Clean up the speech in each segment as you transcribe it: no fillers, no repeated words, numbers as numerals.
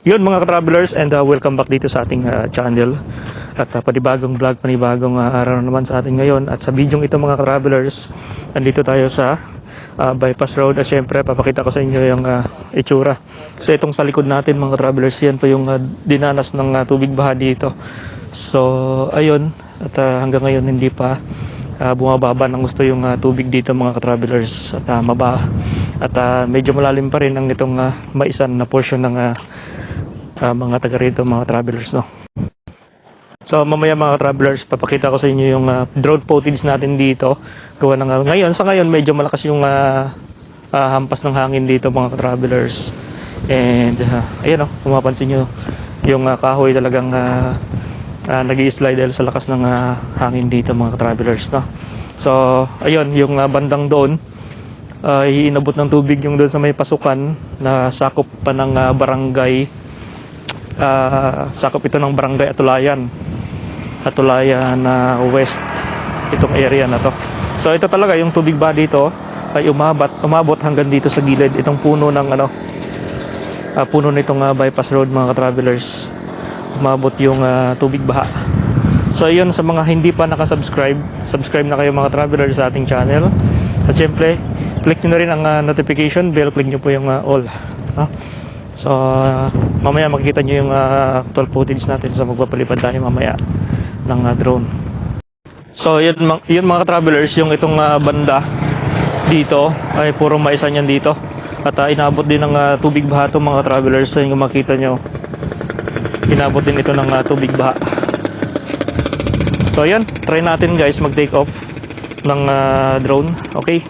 Yun mga travelers, and welcome back dito sa ating channel. At panibagong vlog, panibagong araw naman sa atin ngayon. At sa video ito mga travelers, nandito tayo sa bypass road. At syempre papakita ko sa inyo yung itsura. So itong sa likod natin mga travelers, yan po yung dinanas ng tubig baha dito. So ayun, at hanggang ngayon hindi pa bumababa ng gusto yung tubig dito mga travelers. At medyo malalim pa rin ang nitong maisan na portion ng mga taga rito mga travelers, no. So mamaya mga travelers, papakita ko sa inyo yung drone footage natin dito. Gawa ng ngayon medyo malakas yung hampas ng hangin dito mga travelers. And ayun, kung mapansin nyo, yung kahoy talagang nag-i-slide dahil sa lakas ng hangin dito mga travelers, no. So ayun, yung bandang doon inabot ng tubig yung doon sa may pasukan na sakop pa ng barangay. Sakop ito ng barangay Atulayan West, itong area na to. So ito talaga yung tubig ba dito ay umabot hanggang dito sa gilid itong puno ng puno nitong bypass road mga travelers. Umabot yung tubig baha. So yun, sa mga hindi pa nakasubscribe, subscribe na kayo mga travelers sa ating channel. At syempre click nyo na rin ang notification bell, click nyo po yung all. So mamaya makikita nyo yung actual footage natin sa magpapalipad tayo mamaya ng drone. So yun mga travelers, yung itong banda dito ay puro maisan yan dito. At inabot din ng tubig baha itong mga travelers. So yung makita nyo, inabot din ito ng tubig baha. So yun, try natin guys mag take off ng drone. Okay.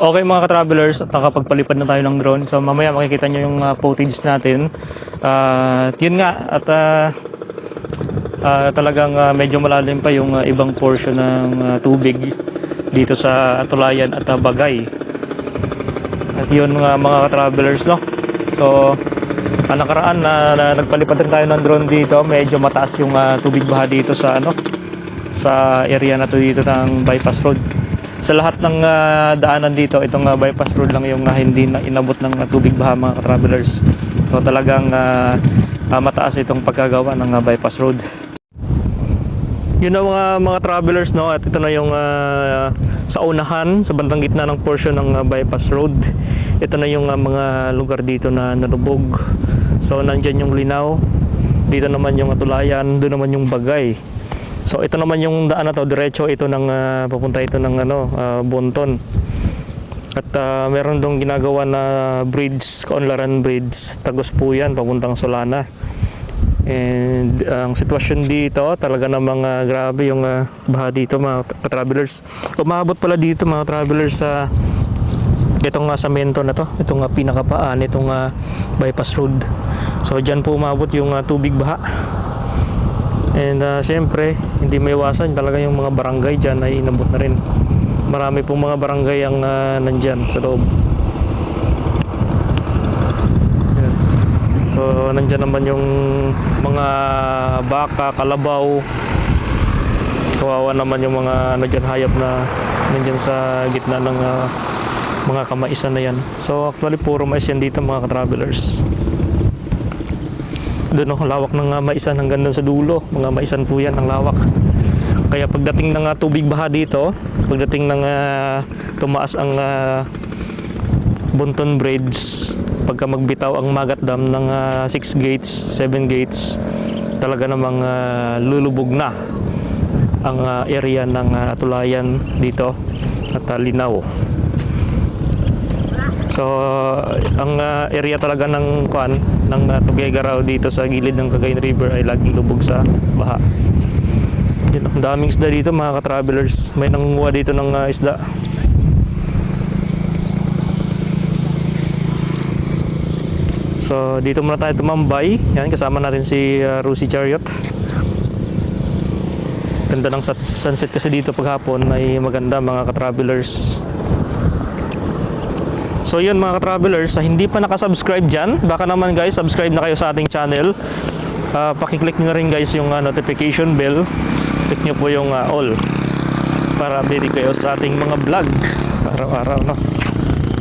Okay mga ka-travelers, at nakapagpalipad na tayo ng drone. So mamaya makikita nyo yung footage natin. Yun nga, at talagang medyo malalim pa yung ibang portion ng tubig dito sa Atulayan at Bagay. At yun mga ka-travelers, no. So nakaraan na nagpalipad rin tayo ng drone dito, medyo mataas yung tubig baha dito sa sa area na to dito ng bypass road. Sa lahat ng daanan dito, itong bypass road lang yung hindi na inabot ng tubig baha mga travelers. So talagang mataas itong pagkagawa ng bypass road. Yun na mga travelers, no, at ito na yung sa unahan, sa bandang gitna ng portion ng bypass road. Ito na yung mga lugar dito na nalubog. So nandyan yung Linaw, dito naman yung Atulayan, doon naman yung Bagay. So ito naman yung daan na to, diretso ito ng papunta ito ng Bonton. At meron dong ginagawa na bridge, Kaunlaran Bridge, tagos po yan papuntang Solana. And ang sitwasyon dito talaga namang grabe yung baha dito mga travelers. Umabot pala dito mga travelers sa Itong samento na to, itong pinakapaan, itong bypass road. So dyan po umabot yung tubig baha. And syempre, hindi may iwasan talaga yung mga barangay dyan ay inabot na rin. Marami pong mga barangay ang nandyan sa loob. Yan. So nandyan naman yung mga baka, kalabaw. Kawawa naman yung mga nandyan hayop na nandyan sa gitna ng mga kamaisan na yan. So actually puro mais yan dito mga ka-travelers. Doon lawak ng maisan hanggang doon sa dulo. Mga maisan po yan ang lawak. Kaya pagdating ng tubig baha dito, pagdating ng tumaas ang Bunton Bridge, pagka magbitaw ang Magat Dam ng 6 gates, 7 gates, talaga namang lulubog na ang area ng Atulayan dito at Linaw. So ang area talaga ng Tuguegarao dito sa gilid ng Cagayan River ay laging lubog sa baha. Yun, ang daming isda dito mga ka-travelers. May nangunguha dito ng isda. So dito muna tayo tumambay. Yan, kasama natin si Rusi Chariot. Ganda ng sunset kasi dito paghapon ay maganda mga ka-travelers. So yun mga ka-travelers, sa hindi pa nakasubscribe dyan, baka naman guys, subscribe na kayo sa ating channel. Pakiclick nyo na rin guys yung notification bell. Click nyo po yung all para update kayo sa ating mga vlog araw-araw, no?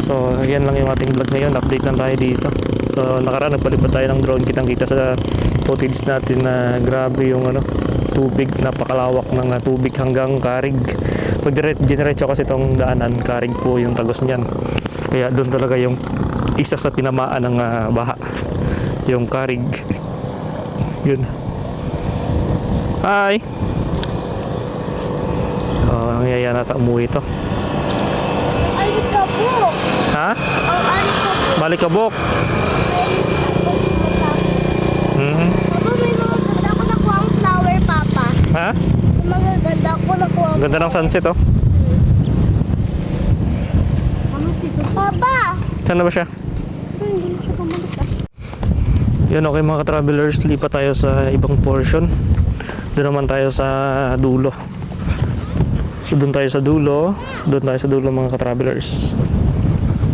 So yan lang yung ating vlog ngayon, update lang tayo dito. So nakaraan nagpalipad tayo ng drone, kitang-kita sa footage natin na grabe yung tubig, napakalawak ng tubig hanggang Carig. Pag diretso kasi itong daanan, Carig po yung tagos niyan. Kaya doon talaga yung isa sa tinamaan ng baha, yung Carig. Yun. Hi! Ang yaya nata umuwi ito. Alikabok! Ha? Ang alikabok! Malikabok! Papa, may mga ganda ko nakuha ang flower, Papa. Ha? May mga ganda ko nakuha ang Ganda ng sunset, oh. Papa! Saan na ba siya? Hindi siya bumalik ah. Yun, okay mga ka-travelers, lipat tayo sa ibang portion. Doon naman tayo sa dulo. So, doon tayo sa dulo mga ka-travelers.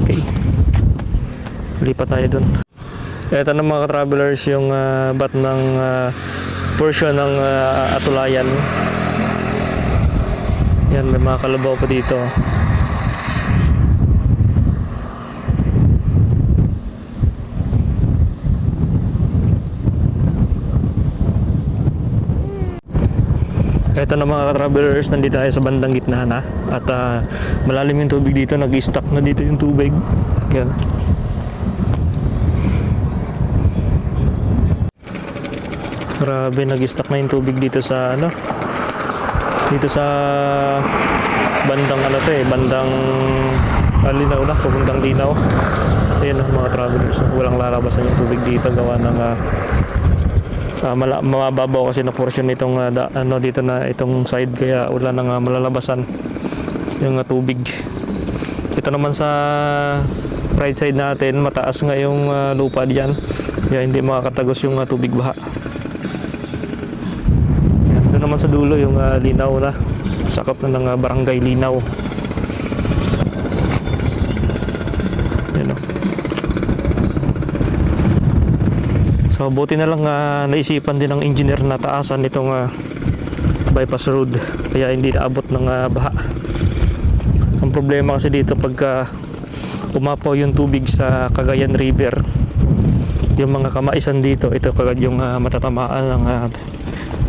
Okay. Lipat tayo doon. Ito na mga ka-travelers yung bat ng portion ng Atulayan. Yan, may mga kalabaw pa dito. Ito na mga ka-travelers, nandito tayo sa bandang gitna na. At malalim yung tubig dito, nag-stuck na dito yung tubig. Yan. Grabe, nag-stuck na yung tubig dito sa dito sa bandang bandang Linaw na, papuntang Linaw. Ayan mga travelers, walang lalabasan yung tubig dito gawa ng mababaw kasi na portion nitong dito na itong side, kaya wala nang malalabasan yung tubig. Ito naman sa right side natin, mataas nga yung lupa diyan, kaya hindi makakatagos yung tubig baha. Yan, doon naman sa dulo yung Linaw na, sakop na ng barangay Linaw. Yan, oh. So buti na lang naisipan din ng engineer na taasan itong bypass road, kaya hindi naabot ng baha. Ang problema kasi dito pagka umapaw yung tubig sa Cagayan River, yung mga kamaisan dito, ito kagad yung matatamaan ng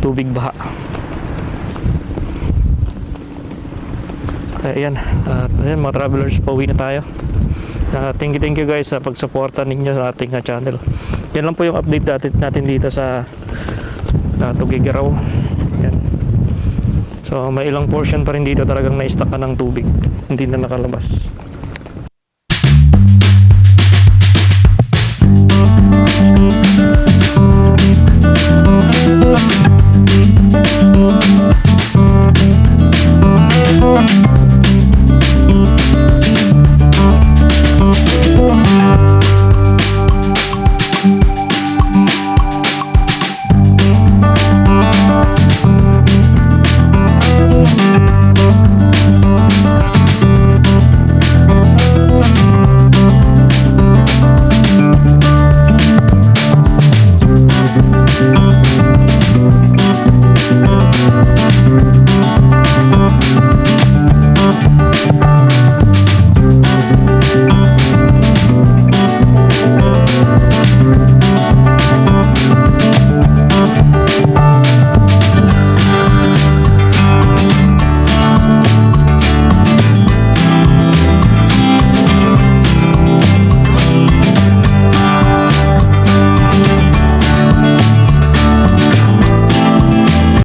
tubig baha. Ayan, ayan mga travelers, pauwi na tayo. Thank you guys sa pagsuporta ninyo sa ating channel. Yan lang po yung update natin dito sa Tuguegarao. Yan. So may ilang portion pa rin dito talagang na-stuck ng tubig, hindi na nakalabas.